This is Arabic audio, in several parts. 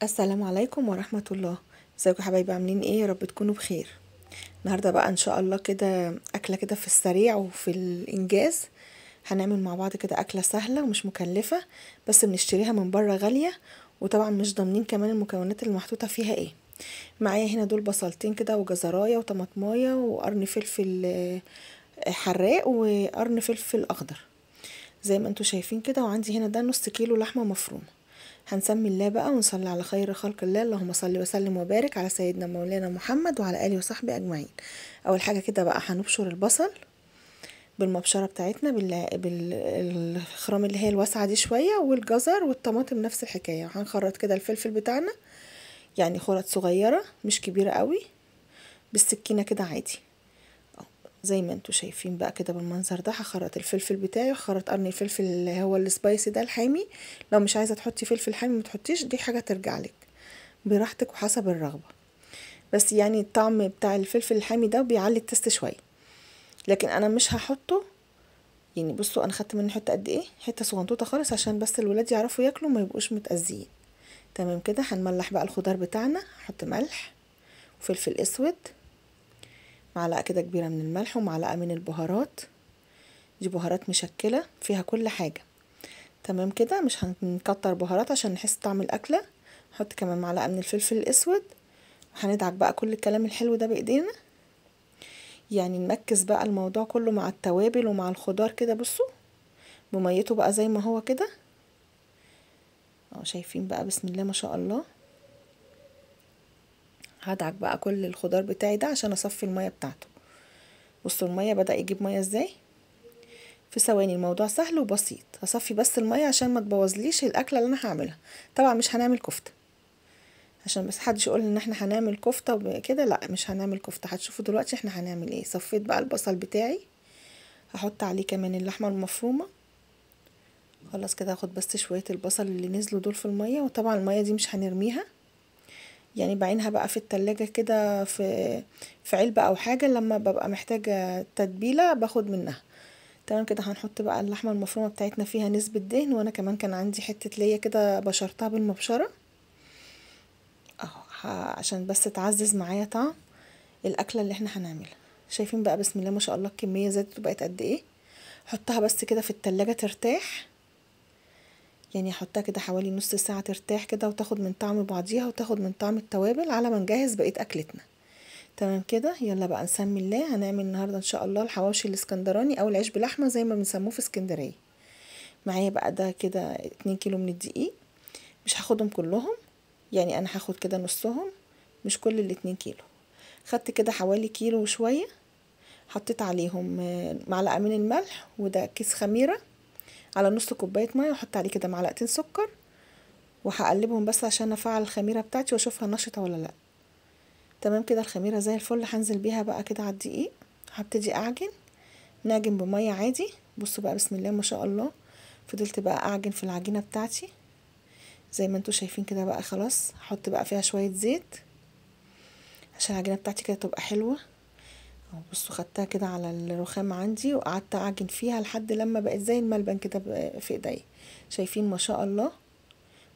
السلام عليكم ورحمة الله. ازيكم يا حبايبي، عاملين ايه؟ يا رب تكونوا بخير. النهارده بقى ان شاء الله كده اكله كده في السريع وفي الانجاز. هنعمل مع بعض كده اكله سهله ومش مكلفه، بس بنشتريها من بره غاليه، وطبعا مش ضامنين كمان المكونات اللي محطوطه فيها ايه. معايا هنا دول بصلتين كده وجزرايه وطماطمايه وقرن فلفل حراق وقرن فلفل اخضر زي ما انتوا شايفين كده. وعندي هنا ده نص كيلو لحمه مفرومه. هنسمي الله بقى ونصلي على خير خلق الله. اللهم صل وسلم وبارك على سيدنا مولانا محمد وعلى اله وصحبه اجمعين. اول حاجه كده بقى هنبشر البصل بالمبشره بتاعتنا بالخرام اللي هي الواسعه دي شويه، والجزر والطماطم نفس الحكايه. هنخرط كده الفلفل بتاعنا، يعني خرط صغيره مش كبيره قوي، بالسكينه كده عادي زي ما انتوا شايفين بقى كده بالمنظر ده. هخرط الفلفل بتاعي وخرط قرن الفلفل اللي هو السبايسي ده الحامي. لو مش عايزه تحطي فلفل حامي ما تحطيش، دي حاجه ترجع لك براحتك وحسب الرغبه. بس يعني الطعم بتاع الفلفل الحامي ده بيعلي التست شويه، لكن انا مش هحطه. يعني بصوا انا خدت منه حته قد ايه، حته صغنطوطه خالص عشان بس الولاد يعرفوا ياكلوا ما يبقوش متأذيين. تمام كده. هنملح بقى الخضار بتاعنا، هحط ملح وفلفل اسود، معلقه كده كبيره من الملح ومعلقه من البهارات. دي بهارات مشكله فيها كل حاجه. تمام كده. مش هنكتر بهارات عشان نحس طعم الاكله. نحط كمان معلقه من الفلفل الاسود، وهندعك بقى كل الكلام الحلو ده بايدينا. يعني نركز بقى الموضوع كله مع التوابل ومع الخضار كده. بصوا بميته بقى زي ما هو كده. شايفين بقى بسم الله ما شاء الله. هدعك بقى كل الخضار بتاعي ده عشان اصفي المية بتاعته. بصوا المية بدأ يجيب مية ازاي في ثواني. الموضوع سهل وبسيط. هصفي بس المية عشان ما تبوظليش الاكله اللي انا هعملها. طبعا مش هنعمل كفته، عشان بس حدش يقول ان احنا هنعمل كفته وكده. لا مش هنعمل كفته. هتشوفوا دلوقتي احنا هنعمل ايه. صفيت بقى البصل بتاعي، هحط عليه كمان اللحمه المفرومه. خلاص كده. هاخد بس شويه البصل اللي نزلوا دول في الميه، وطبعا الميه دي مش هنرميها، يعني بعينها بقى في التلاجة كده في علبة او حاجة. لما ببقى محتاجة تتبيلة باخد منها. تمام كده. هنحط بقى اللحمة المفرومة بتاعتنا فيها نسبة دهن، وانا كمان كان عندي حتة ليا كده بشرتها بالمبشرة اهو، عشان بس تعزز معايا طعم الاكلة اللي احنا هنعملها. شايفين بقى بسم الله ما شاء الله الكمية زادت وبقت قد ايه. حطها بس كده في التلاجة ترتاح، يعني احطها كده حوالي نص ساعة ترتاح كده، وتاخد من طعم بعضيها وتاخد من طعم التوابل على ما نجهز بقية اكلتنا. تمام كده. يلا بقى نسمي الله. هنعمل النهارده ان شاء الله الحواوشي الاسكندراني او العيش بلحمه زي ما بنسموه في اسكندريه. معايا بقى ده كده 2 كيلو من الدقيق. مش هاخدهم كلهم، يعني انا هاخد كده نصهم، مش كل ال2 كيلو. خدت كده حوالي كيلو وشويه. حطيت عليهم معلقه من الملح، وده كيس خميره، على نص كوبايه ميه، واحط عليه كده معلقتين سكر، وهقلبهم بس عشان افعل الخميره بتاعتي واشوفها نشطه ولا لا. تمام كده. الخميره زي الفل. هنزل بيها بقى كده على الدقيق. هبتدي اعجن. نعجن بميه عادي. بصوا بقى بسم الله ما شاء الله. فضلت بقى اعجن في العجينه بتاعتي زي ما انتوا شايفين كده. بقى خلاص هحط بقى فيها شويه زيت عشان العجينه بتاعتي كده تبقى حلوه. بصوا خدتها كده على الرخام عندي وقعدت اعجن فيها لحد لما بقت زي الملبن كده في ايدي. شايفين ما شاء الله.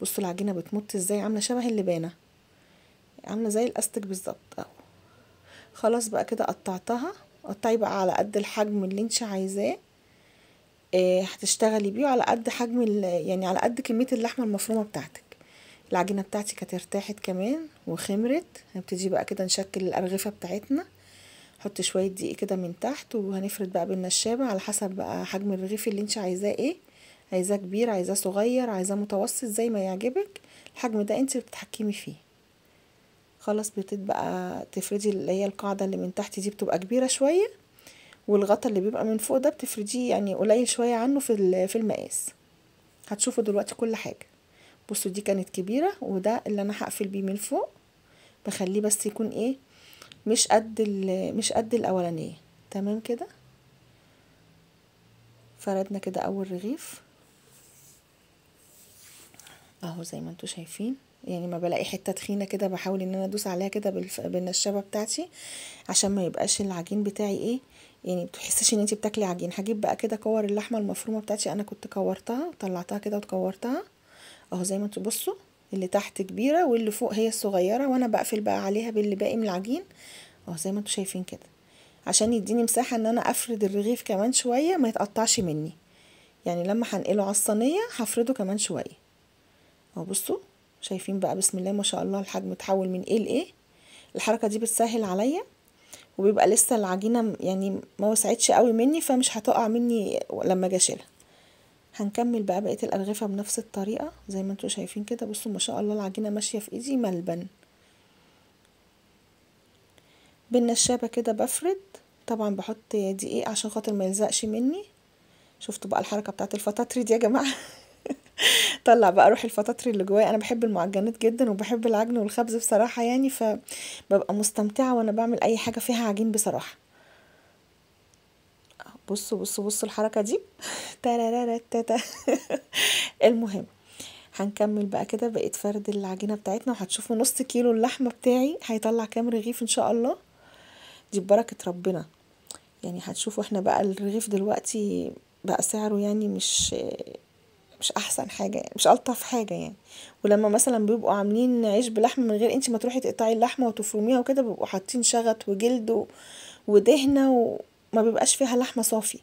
بصوا العجينه بتمط ازاي، عامله شبه اللبانه، عامله زي الاستك بالظبط اهو. خلاص بقى كده قطعتها. قطعي بقى على قد الحجم اللي انت عايزاه. هتشتغلي بيه على قد حجم يعني على قد كمية اللحمة المفرومة بتاعتك. العجينة بتاعتي كانت ارتاحت كمان وخمرت. هنبتدي بقى كده نشكل الأرغفة بتاعتنا. حط شوية دقيق كده من تحت، وهنفرد بقى بالنشابة على حسب بقى حجم الرغيف اللي انت عايزاه ايه. عايزاه كبير، عايزاه صغير، عايزاه متوسط، زي ما يعجبك. الحجم ده انت بتتحكمي فيه. خلاص بتبقى تفردي اللي هي القاعدة اللي من تحت دي بتبقى كبيرة شوية، والغطا اللي بيبقى من فوق ده بتفرديه يعني قليل شوية عنه في المقاس. هتشوفوا دلوقتي كل حاجة. بصوا دي كانت كبيرة، وده اللي انا هقفل بيه من فوق. بخليه بس يكون ايه، مش قد الاولانية. تمام كده. فردنا كده اول رغيف اهو زي ما انتوا شايفين. يعني ما بلاقي حتة تخينة كده بحاول ان انا ادوس عليها كده بالنشابة بتاعتي عشان ما يبقاش العجين بتاعي ايه، يعني بتحسش ان انتي بتاكلي عجين. هجيب بقى كده كور اللحمة المفرومة بتاعتي. انا كنت كورتها وطلعتها كده وتكورتها اهو زي ما انتوا بصوا. اللي تحت كبيرة واللي فوق هي الصغيرة، وانا بقفل بقى عليها باللي باقي من العجين اهو زي ما انتوا شايفين كده، عشان يديني مساحة ان انا افرد الرغيف كمان شوية ما يتقطعش مني. يعني لما هنقله على الصينية هفرده كمان شوية اهو. بصوا شايفين بقى بسم الله ما شاء الله الحجم اتحول من ايه لايه. الحركة دي بتسهل عليا، وبيبقى لسه العجينة يعني ما وسعتش قوي مني، فمش هتقع مني لما اجي اشيلها. هنكمل بقى بقية الأرغفة بنفس الطريقة زي ما انتوا شايفين كده. بصوا ما شاء الله العجينة ماشية في ايدي ملبن. بالنشابة كده بفرد، طبعا بحط دقيق عشان خاطر ما يلزقش مني. شفتوا بقى الحركة بتاعت الفطاطري دي يا جماعة؟ طلع بقى روح الفطاطري اللي جوايا. انا بحب المعجنات جدا وبحب العجن والخبز بصراحة يعني، فببقى مستمتعة وانا بعمل اي حاجة فيها عجين بصراحة. بصوا بصوا بصوا الحركة دي تاراراراتاتا. المهم هنكمل بقى كده بقيت فرد العجينة بتاعتنا، وهتشوفوا نص كيلو اللحمة بتاعي هيطلع كام رغيف ان شاء الله. دي ببركة ربنا. يعني هتشوفوا احنا بقى الرغيف دلوقتي بقى سعره يعني مش احسن حاجة يعني، مش الطف حاجة يعني. ولما مثلا بيبقوا عاملين عيش بلحمة من غير انت ما تروحي تقطعي اللحمة وتفرميها وكده، بيبقوا حاطين شغط وجلد ودهنة، وما بيبقاش فيها لحمة صافي.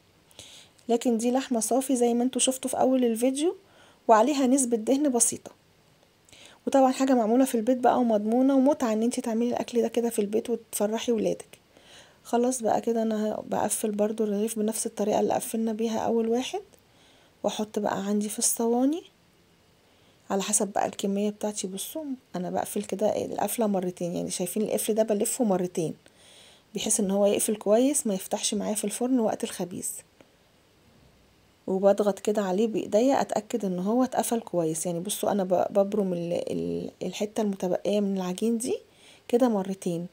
لكن دي لحمة صافي زي ما انتوا شفتوا في اول الفيديو، وعليها نسبة دهن بسيطة. وطبعا حاجة معمولة في البيت بقى ومضمونة، ومتعة ان انتي تعملي الاكل ده كده في البيت وتفرحي ولادك. خلاص بقى كده انا بقفل برضو الرغيف بنفس الطريقة اللي قفلنا بيها اول واحد، واحط بقى عندي في الصواني على حسب بقى الكمية بتاعتي. بصوا انا بقفل كده القفلة مرتين، يعني شايفين القفل ده بلفه مرتين بحيث ان هو يقفل كويس ما يفتحش معايا في الفرن وقت الخبيز. وبضغط كده عليه بايديا اتاكد ان هو اتقفل كويس. يعني بصوا انا ببرم الحته المتبقيه من العجين دي كده مرتين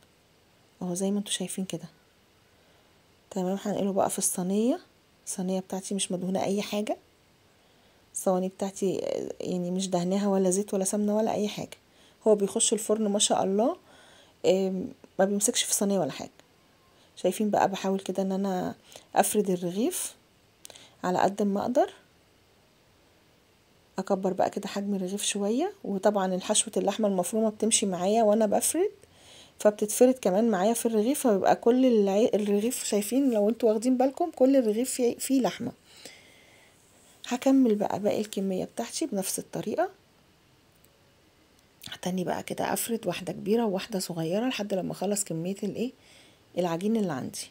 اهو زي ما انتوا شايفين كده. تمام هنقله بقى في الصينيه بتاعتي مش مدهونه اي حاجه. الصواني بتاعتي يعني مش دهناها ولا زيت ولا سمنه ولا اي حاجه. هو بيخش الفرن ما شاء الله ما بيمسكش في الصينيه ولا حاجه. شايفين بقى بحاول كده ان انا افرد الرغيف على قد ما اقدر، اكبر بقى كده حجم الرغيف شويه. وطبعا الحشوه اللحمه المفرومه بتمشي معايا وانا بفرد، فبتتفرد كمان معايا في الرغيف، فبيبقى كل الرغيف شايفين لو انتوا واخدين بالكم كل الرغيف فيه لحمه. هكمل بقى باقي الكميه بتاعتي بنفس الطريقه. هتني بقى كده افرد واحده كبيره وواحده صغيره لحد لما اخلص كميه العجين اللي عندي.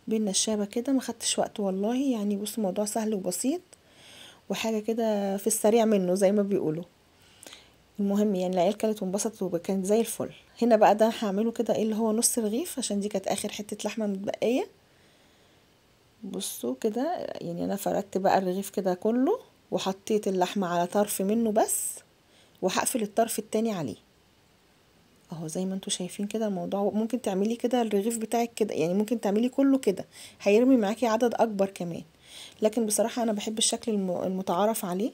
بالنشابه كده ما خدتش وقت والله يعني. بصوا الموضوع سهل وبسيط وحاجه كده في السريع منه زي ما بيقولوا. المهم يعني العيال كلت وانبسطت وكانت زي الفل. هنا بقى ده هعمله كده ايه اللي هو نص رغيف عشان دي كانت اخر حته لحمه متبقيه. بصوا كده يعني انا فردت بقى الرغيف كده كله وحطيت اللحمه على طرف منه بس، وهقفل الطرف التاني عليه اهو زي ما انتوا شايفين كده. الموضوع ممكن تعملي كده الرغيف بتاعك كده، يعني ممكن تعملي كله كده هيرمي معاكي عدد اكبر كمان. لكن بصراحه انا بحب الشكل المتعارف عليه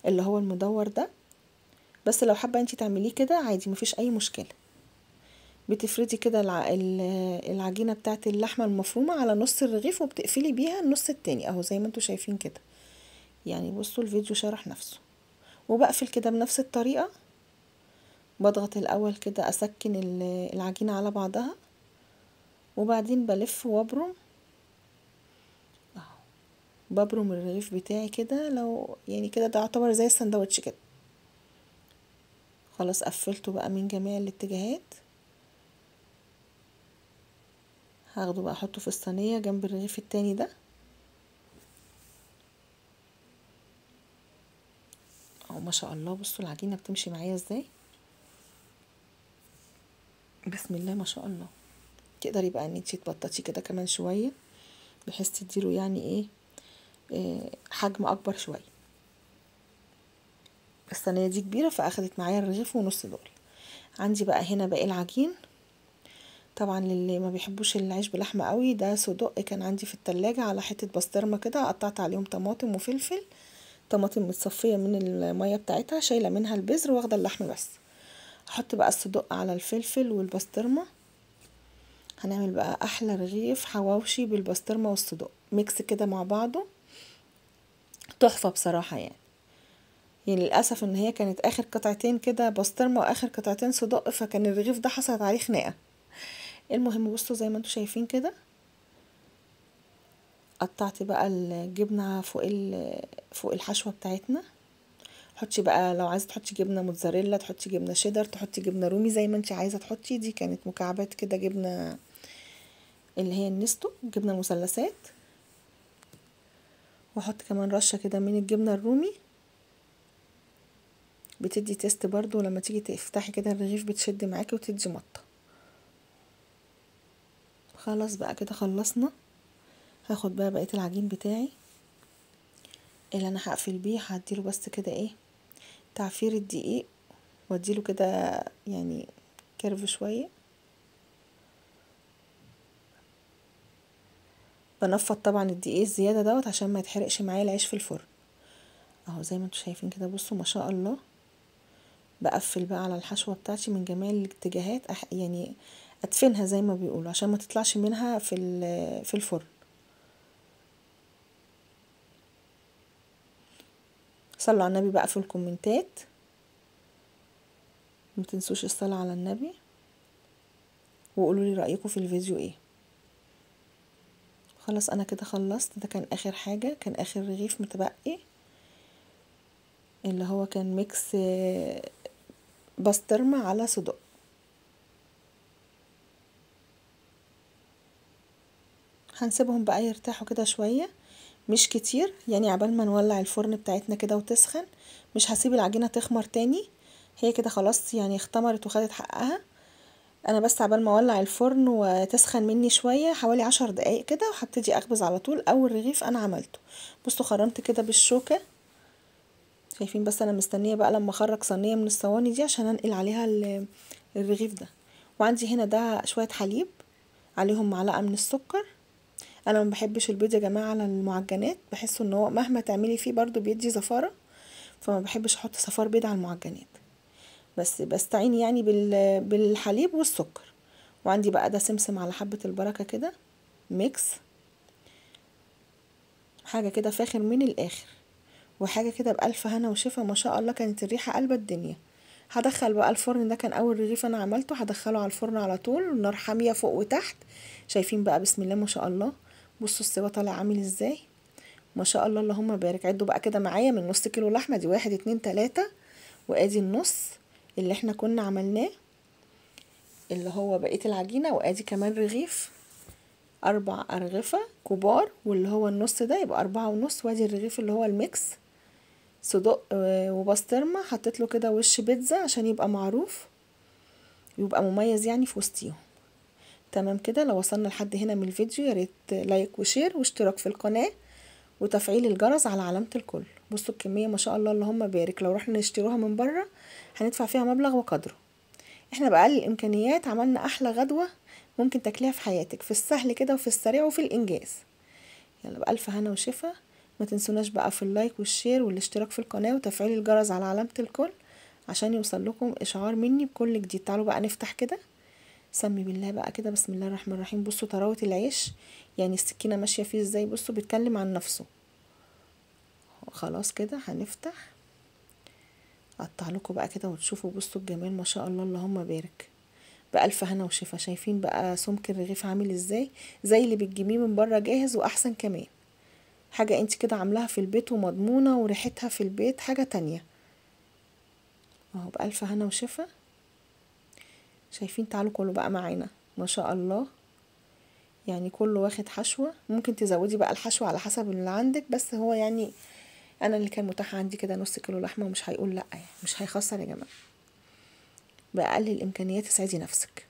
اللي هو المدور ده. بس لو حابه انتي تعمليه كده عادي مفيش اي مشكله. بتفردي كده العجينه بتاعت اللحمه المفرومه على نص الرغيف وبتقفلي بيها النص التاني اهو زي ما انتوا شايفين كده. يعني بصوا الفيديو شرح نفسه. وبقفل كده بنفس الطريقه. بضغط الاول كده اسكن العجينه على بعضها، وبعدين بلف وابرم اهو. ببرم الرغيف بتاعي كده لو يعني كده ده يعتبر زي السندوتش كده. خلاص قفلته بقى من جميع الاتجاهات. هاخده بقى احطه في الصينيه جنب الرغيف التاني ده اهو. ما شاء الله بصوا العجينه بتمشي معايا ازاي، بسم الله ما شاء الله. تقدري بقى ان انتي تبططي كده كمان شويه بحيث تديله يعني ايه حجم اكبر شويه. الصينيه دي كبيره فاخدت معايا الرغيف ونص دول. عندي بقى هنا باقي العجين. طبعا للي ما بيحبوش العيش بلحمه قوي ده صدق كان عندي في التلاجة على حته بسطرمه كده، قطعت عليهم طماطم وفلفل. طماطم متصفيه من الميه بتاعتها شايله منها البذر واخده اللحم بس. احط بقى الصدق على الفلفل والبسطرمه. هنعمل بقى احلى رغيف حواوشي بالبسطرمه والصدق ميكس كده مع بعضه تحفه بصراحه يعني. يعني للاسف ان هي كانت اخر قطعتين كده بسطرمه واخر قطعتين صدق، فكان الرغيف ده حصلت عليه خناقه. المهم بصوا زي ما انتوا شايفين كده، قطعت بقى الجبنه فوق الحشوه بتاعتنا. حطي بقى لو عايزه تحطي جبنه موتزاريلا، تحطي جبنه شيدر، تحطي جبنه رومي زي ما انت عايزه تحطي. دي كانت مكعبات كده جبنه اللي هي النستو، جبنه مثلثات. واحط كمان رشه كده من الجبنه الرومي، بتدي تيست برضو، لما تيجي تفتحي كده الرغيف بتشد معاكي وتدي مطه. خلاص بقى كده خلصنا. هاخد بقى بقيه العجين بتاعي اللي انا هقفل بيه، هديله بس كده ايه تعفير الدقيق، واديله كده يعني كيرف شويه. بنفض طبعا الدقيق الزياده دوت عشان ما يتحرقش معايا العيش في الفرن. اهو زي ما انتوا شايفين كده، بصوا ما شاء الله. بقفل بقى على الحشوه بتاعتي من جميع الاتجاهات، يعني ادفنها زي ما بيقولوا عشان ما تطلعش منها في الفرن. صلوا على النبي بقى في الكومنتات، ما تنسوش الصلاة على النبي، وقولوا لي رأيكم في الفيديو ايه. خلاص انا كده خلصت. ده كان اخر حاجة، كان اخر رغيف متبقي اللي هو كان ميكس بسطرمة على صدق. هنسيبهم بقى يرتاحوا كده شوية، مش كتير يعني، عبال ما نولع الفرن بتاعتنا كده وتسخن. مش هسيب العجينة تخمر تاني، هي كده خلاص يعني اختمرت وخدت حقها. انا بس عبال ما اولع الفرن وتسخن مني شوية حوالي 10 دقايق كده، وهبتدي اخبز على طول اول رغيف انا عملته. بصوا خرمت كده بالشوكة، شايفين؟ بس انا مستنية بقى لما اخرج صينية من الصواني دي عشان انقل عليها الرغيف ده. وعندي هنا ده شوية حليب، عليهم معلقة من السكر. انا ما بحبش البيض يا جماعة على المعجنات، بحس ان هو مهما تعملي فيه برضو بيدي زفارة، فما بحبش احط صفار بيض على المعجنات، بس بستعين يعني بالحليب والسكر. وعندي بقى ده سمسم على حبة البركة كده، ميكس حاجة كده فاخر من الآخر، وحاجة كده بألف هنا وشفا. ما شاء الله كانت الريحة قلبة الدنيا. هدخل بقى الفرن، ده كان أول رغيف أنا عملته، هدخله على الفرن على طول، النار حامية فوق وتحت. شايفين بقى؟ بسم الله ما شاء الله. بصوا السوا طالع عامل ازاي، ما شاء الله اللهم بارك. عدوا بقى كده معايا، من نص كيلو لحمة دي 1 2 3، وادي النص اللي احنا كنا عملناه اللي هو بقية العجينة، وادي كمان رغيف 4 أرغفة كبار، واللي هو النص ده يبقى 4.5. وادي الرغيف اللي هو الميكس صدق وبسطرمة، حطيت له كده وش بيتزا عشان يبقى معروف، يبقى مميز يعني في وسطيهم. تمام كده. لو وصلنا لحد هنا من الفيديو يا ريت لايك وشير واشتراك في القناة وتفعيل الجرس على علامة الكل. بصوا الكمية ما شاء الله اللهم بارك، لو رحنا نشتروها من بره هندفع فيها مبلغ وقدره. احنا بأقل الامكانيات عملنا احلى غدوة ممكن تاكليها في حياتك، في السهل كده وفي السريع وفي الانجاز. يلا بألف هنا وشفا. ما تنسوناش بقى في اللايك والشير والاشتراك في القناة وتفعيل الجرس على علامة الكل عشان يوصل لكم اشعار مني بكل جديد. تعالوا بقى نفتح كده، سمي بالله بقى كده، بسم الله الرحمن الرحيم. بصوا طراوة العيش، يعني السكينة ماشية فيه ازاي، بصوا بيتكلم عن نفسه. خلاص كده هنفتح، اقطع لكم بقى كده وتشوفوا. بصوا الجمال ما شاء الله اللهم بارك، بألف هنا وشفا. شايفين بقى سمك الرغيف عامل ازاي؟ زي اللي بتجيبيه من بره جاهز واحسن كمان. حاجة انت كده عاملاها في البيت ومضمونة، وريحتها في البيت حاجة تانية. اهو بألف هنا وشفا. شايفين؟ تعالوا كله بقى معانا ما شاء الله، يعني كله واخد حشوة. ممكن تزودي بقى الحشوة على حسب اللي عندك، بس هو يعني انا اللي كان متاح عندي كده نص كيلو لحمة، ومش هيقول لا يعني، مش هيخسر يا جماعة. بأقل الامكانيات اسعدي نفسك.